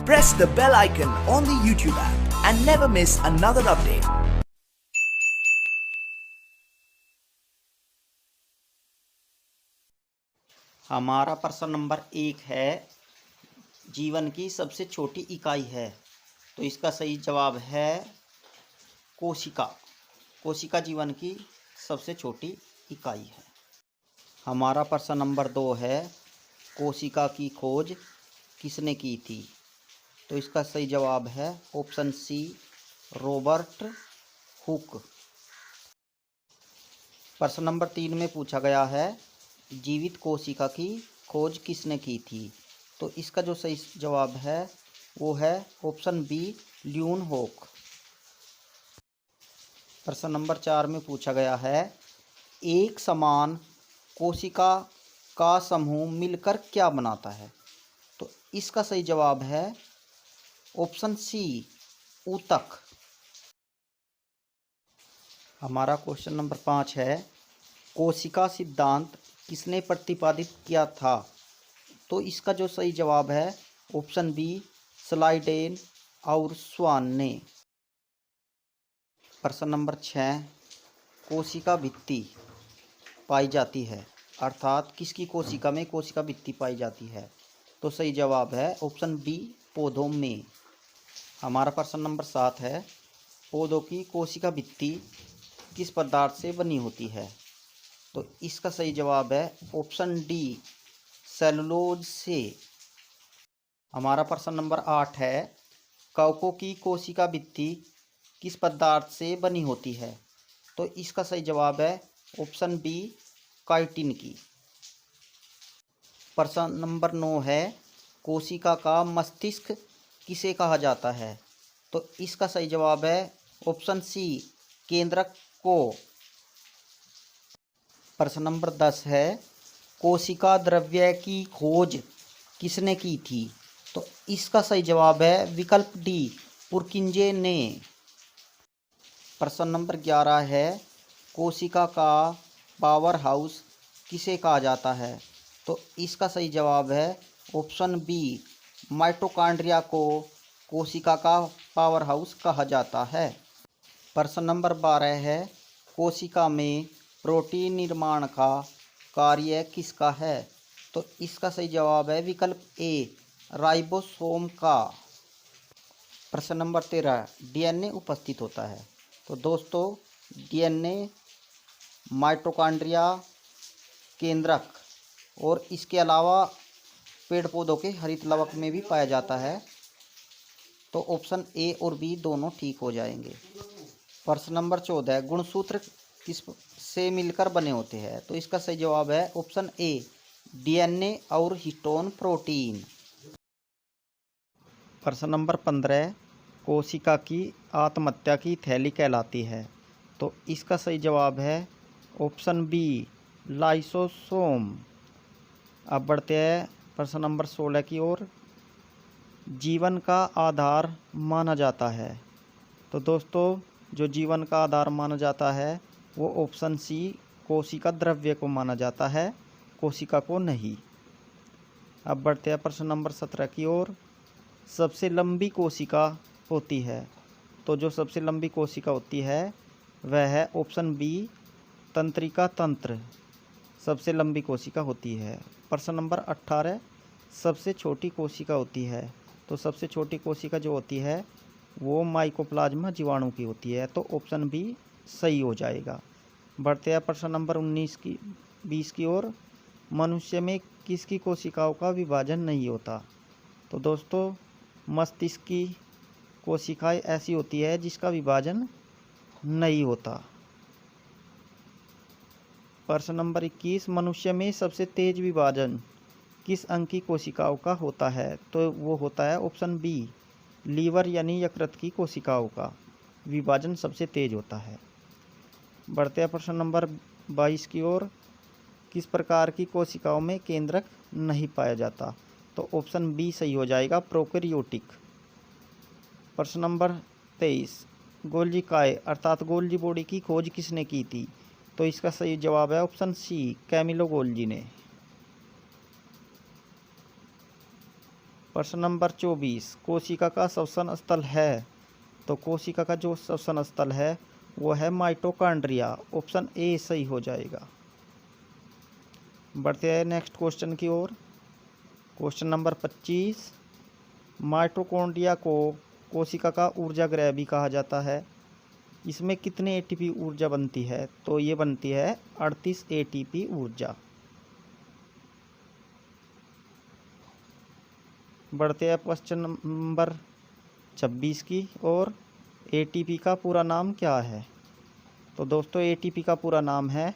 Press the bell icon on the YouTube app and never miss another update. हमारा प्रश्न number 1 है, जीवन की सबसे छोटी इकाई है। तो इसका सही जवाब है कोशिका। कोशिका जीवन की सबसे छोटी इकाई है। हमारा प्रश्न नंबर 2 है, कोशिका की खोज किसने की थी? तो इसका सही जवाब है ऑप्शन सी, रॉबर्ट हुक। प्रश्न नंबर 3 में पूछा गया है, जीवित कोशिका की खोज किसने की थी? तो इसका जो सही जवाब है वो है ऑप्शन बी, ल्यूनहोक। प्रश्न नंबर 4 में पूछा गया है, एक समान कोशिका का समूह मिलकर क्या बनाता है? तो इसका सही जवाब है ऑप्शन सी, ऊतक। हमारा क्वेश्चन नंबर 5 है, कोशिका सिद्धांत किसने प्रतिपादित किया था? तो इसका जो सही जवाब है ऑप्शन बी, स्लाइडेन और स्वान ने। प्रश्न नंबर 6, कोशिका भित्ति पाई जाती है, अर्थात किसकी कोशिका में कोशिका भित्ति पाई जाती है? तो सही जवाब है ऑप्शन बी, पौधों में। हमारा प्रश्न नंबर 7 है, पौधों की कोशिका भित्ति किस पदार्थ से बनी होती है? तो इसका सही जवाब है ऑप्शन डी, सेलुलोज से। हमारा प्रश्न नंबर 8 है, कवकों की कोशिका भित्ति किस पदार्थ से बनी होती है? तो इसका सही जवाब है ऑप्शन बी, काइटिन की। प्रश्न नंबर 9 है, कोशिका का मस्तिष्क किसे कहा जाता है? तो इसका सही जवाब है ऑप्शन सी, केंद्रक को। प्रश्न नंबर 10 है, कोशिका द्रव्य की खोज किसने की थी? तो इसका सही जवाब है विकल्प डी, पुरकिंजे ने। प्रश्न नंबर 11 है, कोशिका का पावर हाउस किसे कहा जाता है? तो इसका सही जवाब है ऑप्शन बी, माइटोकॉन्ड्रिया को कोशिका का पावर हाउस कहा जाता है। प्रश्न नंबर 12 है, कोशिका में प्रोटीन निर्माण का कार्य किसका है? तो इसका सही जवाब है विकल्प ए, राइबोसोम का। प्रश्न नंबर 13, डीएनए उपस्थित होता है। तो दोस्तों, डीएनए माइटोकॉन्ड्रिया, केंद्रक और इसके अलावा पेड़ पौधों के हरित लवक में भी पाया जाता है। तो ऑप्शन ए और बी दोनों ठीक हो जाएंगे। प्रश्न नंबर 14, गुणसूत्र किस से मिलकर बने होते हैं? तो इसका सही जवाब है ऑप्शन ए, डीएनए और हिस्टोन प्रोटीन। प्रश्न नंबर 15, कोशिका की आत्महत्या की थैली कहलाती है। तो इसका सही जवाब है ऑप्शन बी, लाइसोसोम। अब बढ़ते हैं प्रश्न नंबर 16 की ओर, जीवन का आधार माना जाता है। तो दोस्तों, जो जीवन का आधार माना जाता है वो ऑप्शन सी, कोशिका द्रव्य को माना जाता है, कोशिका को नहीं। अब बढ़ते हैं प्रश्न नंबर 17 की ओर, सबसे लंबी कोशिका होती है। तो जो सबसे लंबी कोशिका होती है वह है ऑप्शन बी, तंत्रिका तंत्र सबसे लंबी कोशिका होती है। प्रश्न नंबर 18, सबसे छोटी कोशिका होती है। तो सबसे छोटी कोशिका जो होती है वो माइकोप्लाज्मा जीवाणु की होती है। तो ऑप्शन बी सही हो जाएगा। बढ़ते हैं प्रश्न नंबर 20 की ओर, मनुष्य में किसकी कोशिकाओं का विभाजन नहीं होता? तो दोस्तों, मस्तिष्क की कोशिकाएं ऐसी होती है जिसका विभाजन नहीं होता। प्रश्न नंबर 21, मनुष्य में सबसे तेज विभाजन किस अंग की कोशिकाओं का होता है? तो वो होता है ऑप्शन बी, लीवर यानी यकृत की कोशिकाओं का विभाजन सबसे तेज होता है। बढ़ते हैं प्रश्न नंबर 22 की ओर, किस प्रकार की कोशिकाओं में केंद्रक नहीं पाया जाता? तो ऑप्शन बी सही हो जाएगा, प्रोकैरियोटिक। प्रश्न नंबर 23, गोल्जी काय अर्थात गोल्जी बॉडी की खोज किसने की थी? तो इसका सही जवाब है ऑप्शन सी, कैमिलो गोल्जी ने। प्रश्न नंबर 24, कोशिका का श्वसन स्थल है। तो कोशिका का जो श्वसन स्थल है वो है माइटोकॉन्ड्रिया। ऑप्शन ए सही हो जाएगा। बढ़ते हैं नेक्स्ट क्वेश्चन की ओर। क्वेश्चन नंबर 25, माइटोकॉन्ड्रिया को कोशिका का ऊर्जा गृह भी कहा जाता है। इसमें कितने एटीपी ऊर्जा बनती है? तो ये बनती है 38 एटीपी ऊर्जा। बढ़ते हैं क्वेश्चन नंबर 26 की और एटीपी का पूरा नाम क्या है? तो दोस्तों एटीपी का पूरा नाम है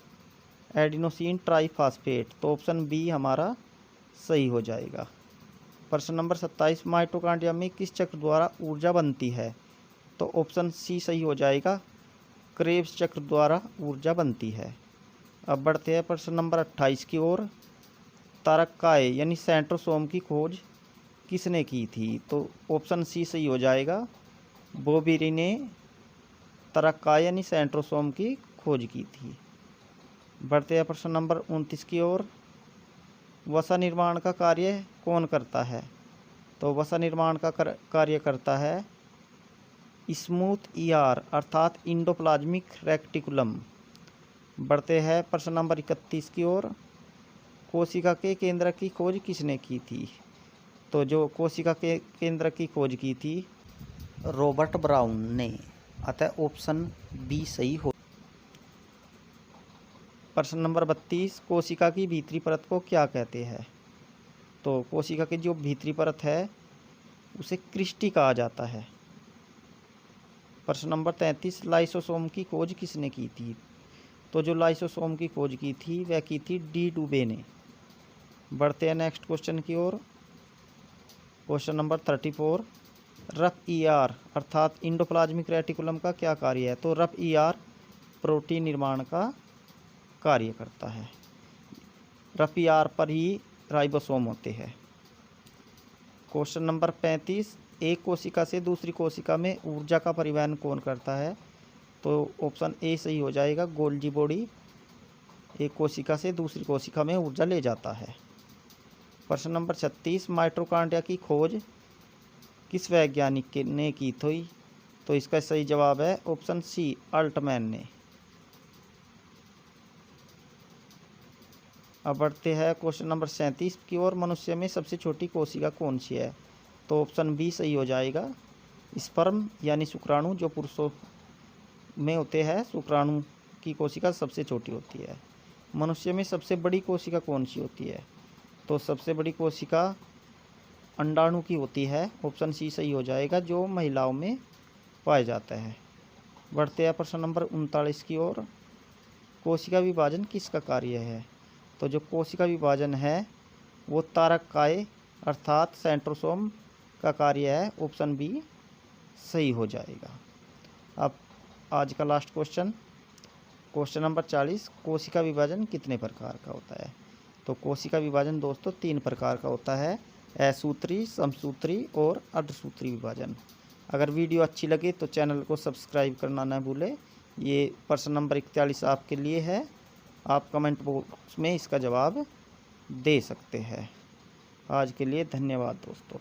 एडिनोसिन ट्राइफॉस्फेट। तो ऑप्शन बी हमारा सही हो जाएगा। प्रश्न नंबर 27, माइटोकॉन्ड्रिया में किस चक्र द्वारा ऊर्जा बनती है? तो ऑप्शन सी सही हो जाएगा, क्रेब्स चक्र द्वारा ऊर्जा बनती है। अब बढ़ते हैं प्रश्न नंबर 28 की ओर। तारकाय यानी सेंट्रोसोम की खोज किसने की थी? तो ऑप्शन सी सही हो जाएगा, बोबेरी ने तारकाय यानी सेंट्रोसोम की खोज की थी। बढ़ते हैं प्रश्न नंबर 29 की ओर। वसा निर्माण का कार्य कौन करता है? तो वसा निर्माण का कार्य करता है स्मूथ ईआर अर्थात इंडोप्लाज्मिक रेक्टिकुलम। बढ़ते हैं प्रश्न नंबर 31 की ओर। कोशिका के केंद्र की खोज किसने की थी? तो जो कोशिका के केंद्र की खोज की थी रॉबर्ट ब्राउन ने। अतः ऑप्शन बी सही हो। प्रश्न नंबर 32, कोशिका की भीतरी परत को क्या कहते हैं? तो कोशिका की जो भीतरी परत है उसे क्रिस्टी कहा जाता है। प्रश्न नंबर 33, लाइसोसोम की खोज किसने की थी? तो जो लाइसोसोम की खोज की थी वह की थी डी डुबे ने। बढ़ते हैं नेक्स्ट क्वेश्चन की ओर। क्वेश्चन नंबर 34, रफ ईआर अर्थात इंडोप्लाज्मिक रेटिकुलम का क्या कार्य है? तो रफ ईआर प्रोटीन निर्माण का कार्य करता है। रफ ईआर पर ही राइबोसोम होते हैं। क्वेश्चन नंबर 35, एक कोशिका से दूसरी कोशिका में ऊर्जा का परिवहन कौन करता है? तो ऑप्शन ए सही हो जाएगा, गोल्जी बॉडी एक कोशिका से दूसरी कोशिका में ऊर्जा ले जाता है। प्रश्न नंबर 36, माइटोकॉन्ड्रिया की खोज किस वैज्ञानिक ने की थी? तो इसका सही जवाब है ऑप्शन सी, अल्टमैन ने। अब बढ़ते हैं क्वेश्चन नंबर 37 की ओर। मनुष्य में सबसे छोटी कोशिका कौन सी है? तो ऑप्शन बी सही हो जाएगा, स्पर्म यानी शुक्राणु जो पुरुषों में होते हैं। शुक्राणु की कोशिका सबसे छोटी होती है। मनुष्य में सबसे बड़ी कोशिका कौन सी होती है? तो सबसे बड़ी कोशिका अंडाणु की होती है। ऑप्शन सी सही हो जाएगा, जो महिलाओं में पाया जाता है। बढ़ते हैं प्रश्न नंबर 39 की ओर। कोशिका विभाजन किसका कार्य है? तो जो कोशिका विभाजन है वो तारकाय अर्थात सेंट्रोसोम का कार्य है। ऑप्शन बी सही हो जाएगा। अब आज का लास्ट क्वेश्चन, क्वेश्चन नंबर 40, कोशिका विभाजन कितने प्रकार का होता है? तो कोशिका विभाजन दोस्तों 3 प्रकार का होता है, असूत्री, समसूत्री और अर्धसूत्री विभाजन। अगर वीडियो अच्छी लगे तो चैनल को सब्सक्राइब करना न भूलें। ये प्रश्न नंबर 41 आपके लिए है। आप कमेंट बॉक्स में इसका जवाब दे सकते हैं। आज के लिए धन्यवाद दोस्तों।